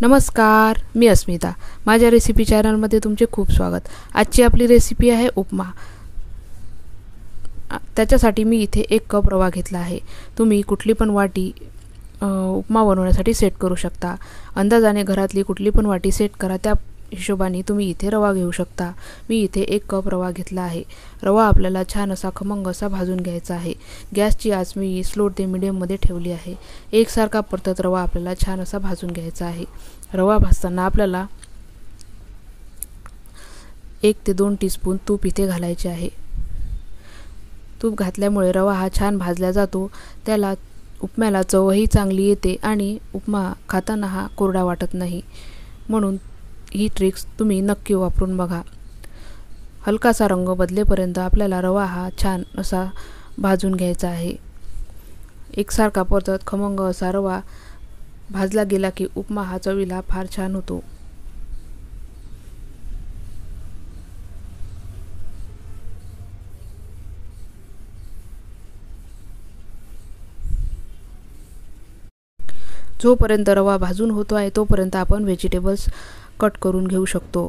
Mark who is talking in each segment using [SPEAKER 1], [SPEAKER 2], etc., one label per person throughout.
[SPEAKER 1] नमस्कार, मी अस्मिता. माझ्या रेसिपी चॅनलमध्ये तुमचे खूप स्वागत. आजची आपली रेसिपी आहे उपमा. त्याच्यासाठी मी इथे 1 कप रवा घेतला आहे. तुम्ही कुठली पण वाटी उपमा बनवण्यासाठी सेट करू शकता. अंदाजाने घरातली कुठली पण वाटी सेट करा, त्या हिशोबाने तुम्ही इथे रवा घेऊ शकता. मी इथे 1 कप रवा घेतला आहे. रवा आपल्याला छान असा खमंग असा भाजून घ्यायचा आहे. गॅसची आच मी स्लो ते मिडियममध्ये ठेवली आहे. एकसारखा परतत रवा आपल्याला छान असा भाजून घ्यायचा आहे. रवा भाजताना आपल्याला 1 ते 2 टीस्पून तूप इथे घालायचे आहे. तूप घातल्यामुळे रवा हा छान भाजला जातो. त्याला उपम्याला चवही चांगली येते आणि उपमा खाताना हा कोरडा वाटत नाही. म्हणून ही ट्रिक्स तुम्ही नक्की वापरून बघा. हलकासा रंग बदलेपर्यंत आपल्याला रवा हा छान असा भाजून घ्यायचा आहे. एकसारखा परतत खमंग असा रवा भाजला गेला की उपमा हा चवीला फार छान होतो. जोपर्यंत रवा भाजून होतो आहे तोपर्यंत आपण व्हेजिटेबल्स कट करून घेऊ शकतो.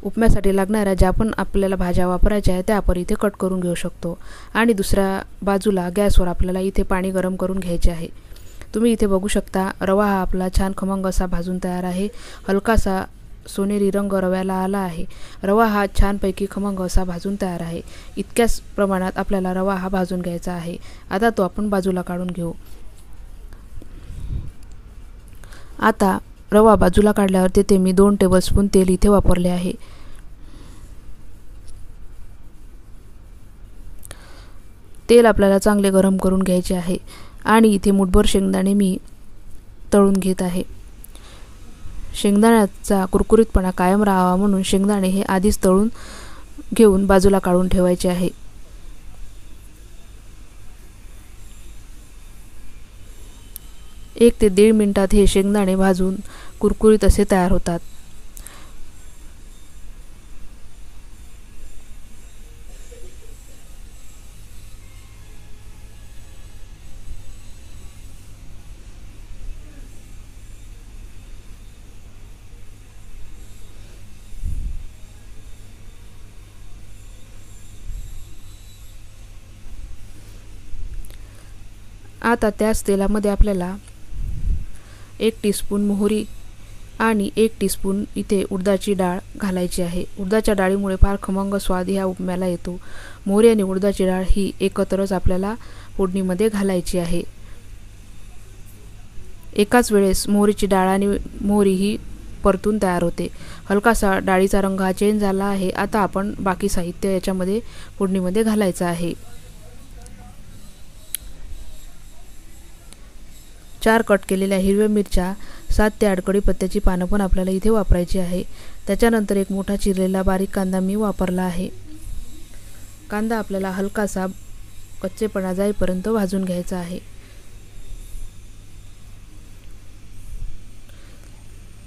[SPEAKER 1] उपम्यासाठी लागणाऱ्या ज्या पण आपल्याला भाज्या वापरायच्या आहेत त्या आपण इथे कट करून घेऊ शकतो. आणि दुसऱ्या बाजूला गॅसवर आपल्याला इथे पाणी गरम करून घ्यायचे आहे. तुम्ही इथे बघू शकता रवा हा आपला छान खमंग असा भाजून तयार आहे. हलकासा सोनेरी रंग रव्याला आला आहे. रवा हा छानपैकी खमंग असा भाजून तयार आहे. इतक्याच प्रमाणात आपल्याला रवा हा भाजून घ्यायचा आहे. आता तो आपण बाजूला काढून घेऊ. आता रवा बाजूला काढल्यावर तिथे मी 2 टेबलस्पून तेल इथे वापरले आहे. तेल आपल्याला चांगले गरम करून घ्यायचे आहे आणि इथे मुठभर शेंगदाणे मी तळून घेत आहे. शेंगदाण्याचा कुरकुरीतपणा कायम राहावा म्हणून शेंगदाणे हे आधीच तळून घेऊन बाजूला काढून ठेवायचे आहे. एक ते 1.5 मिनिटात हे शेंगदाणे भाजून कुरकुरीत असे तयार होतात. आता त्याच तेलामध्ये आपल्याला 1 टीस्पून मोहरी आणि 1 टीस्पून इथे उडदाची डाळ घालायची आहे. उडदाच्या डाळीमुळे फार खमंग स्वाद ह्या उपम्याला येतो. मोहरी आणि उडदाची डाळ ही एकत्रच आपल्याला फोडणीमध्ये घालायची आहे. एकाच वेळेस मोहरीची डाळ आणि मोहरी ही परतून तयार होते. हलकासा डाळीचा रंग हा चेंज झाला आहे. आता आपण बाकी साहित्य याच्यामध्ये फोडणीमध्ये घालायचं आहे. 4 कट केलेल्या हिरव्या मिरच्या, 7 ते 8 कढीपत्त्याची पानं पण आपल्याला इथे वापरायची आहे. त्याच्यानंतर 1 मोठा चिरलेला बारीक कांदा मी वापरला आहे. कांदा आपल्याला हलकासा कच्चेपणा जाईपर्यंत भाजून घ्यायचा आहे.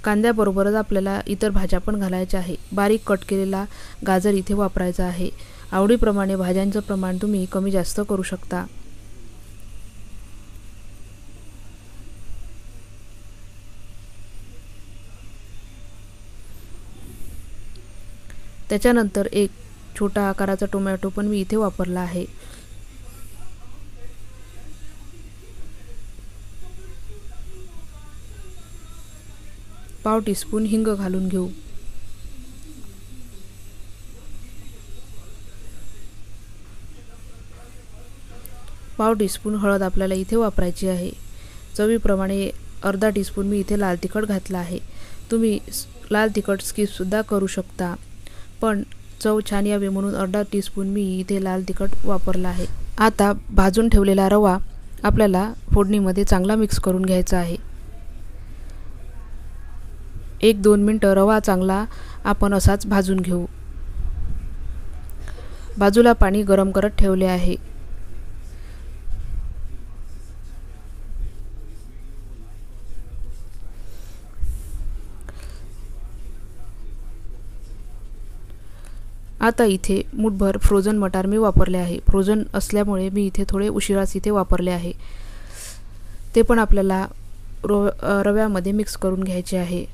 [SPEAKER 1] कांद्याबरोबरच आपल्याला इतर भाज्या पण घालायच्या आहे. बारीक कट केलेला गाजर इथे वापरायचा आहे. आवडीप्रमाणे भाज्यांचं प्रमाण तुम्ही कमी जास्त करू शकता. त्याच्यानंतर 1 छोटा आकाराचा टोमॅटो पण मी इथे वापरला आहे. पाव टीस्पून हिंग घालून घेऊ. पाव टीस्पून हळद आपल्याला इथे वापरायची आहे. चवीप्रमाणे अर्धा टीस्पून मी इथे लाल तिखट घातला आहे. तुम्ही लाल तिखट स्किपसुद्धा करू शकता, पण चव छान यावी म्हणून अर्धा टीस्पून मी इथे लाल तिखट वापरला आहे. आता भाजून ठेवलेला रवा आपल्याला फोडणीमध्ये चांगला मिक्स करून घ्यायचा आहे. 1-2 मिनिटं रवा चांगला आपण असाच भाजून घेऊ. बाजूला पाणी गरम करत ठेवले आहे. आता इथे मुठभर फ्रोझन मटार मी वापरले आहे. फ्रोझन असल्यामुळे मी इथे थोडे उशिराच इथे वापरले आहे. ते पण आपल्याला रव्यामध्ये मिक्स करून घ्यायचे आहे.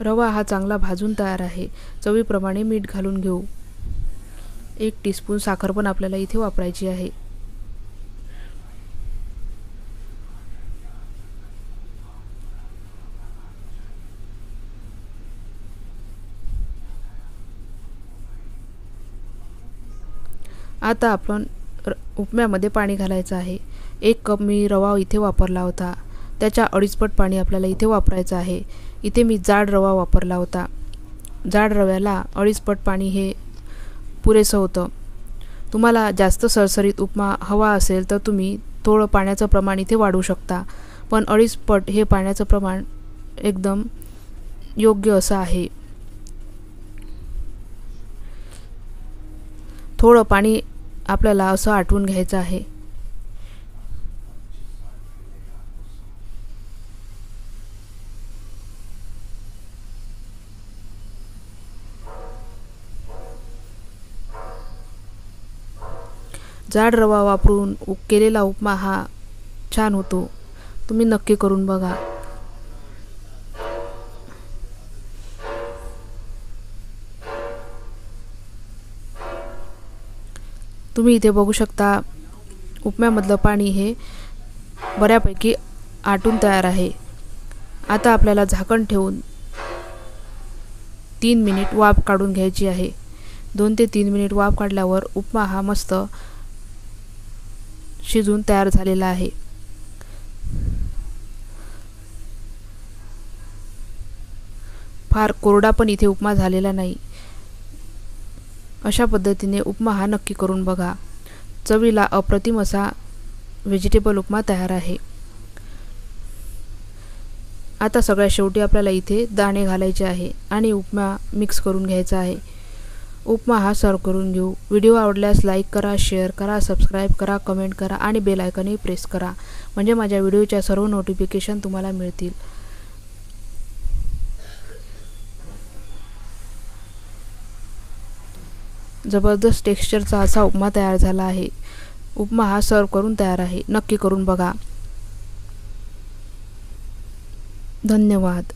[SPEAKER 1] रवा हा चांगला भाजून तयार आहे. चवीप्रमाणे मीठ घालून घेऊ. 1 टीस्पून साखर पण आपल्याला इथे वापरायची आहे. आता आपण उपम्यामध्ये पाणी घालायचं आहे. 1 कप मी रवा इथे वापरला होता. त्याच्या 2.5 पट पाणी आपल्याला इथे वापरायचं आहे. इथे मी जाड रवा वापरला होता. जाड रव्याला 2.5 पट पाणी हे पुरेसं होतं. तुम्हाला जास्त सरसरीत उपमा हवा असेल तर तुम्ही थोडं पाण्याचं प्रमाण इथे वाढवू शकता, पण 2.5 पट हे पाण्याचं प्रमाण एकदम योग्य असं आहे. थोडं पाणी आपल्याला असं आटवून घ्यायचं आहे. जाड रवा वापरून केलेला उपमा हा छान होतो. तुम्ही नक्की करून बघा. तुम्ही इथे बघू शकता उपम्यामधलं पाणी हे बऱ्यापैकी आटून तयार आहे. आता आपल्याला झाकण ठेवून 3 मिनिट वाफ काढून घ्यायची आहे. 2 ते 3 मिनिट वाफ काढल्यावर उपमा हा मस्त शिजून तयार झालेला आहे. फार कोरडा पण इथे उपमा झालेला नाही. अशा पद्धतीने उपमा हा नक्की करून बघा. चवीला अप्रतिम असा व्हेजिटेबल उपमा तयार आहे. आता सगळ्यात शेवटी आपल्याला इथे दाणे घालायचे आहे आणि उपमा मिक्स करून घ्यायचा आहे. उपमा हा सर्व करून घेऊ. व्हिडिओ आवडल्यास लाईक करा, शेअर करा, सबस्क्राईब करा, कमेंट करा आणि बेल आयकॉनही प्रेस करा, म्हणजे माझ्या व्हिडिओच्या सर्व नोटिफिकेशन तुम्हाला मिळतील. जबरदस्त टेक्स्चरचा असा उपमा तयार झाला आहे. उपमा हा सर्व करून तयार आहे. नक्की करून बघा. धन्यवाद.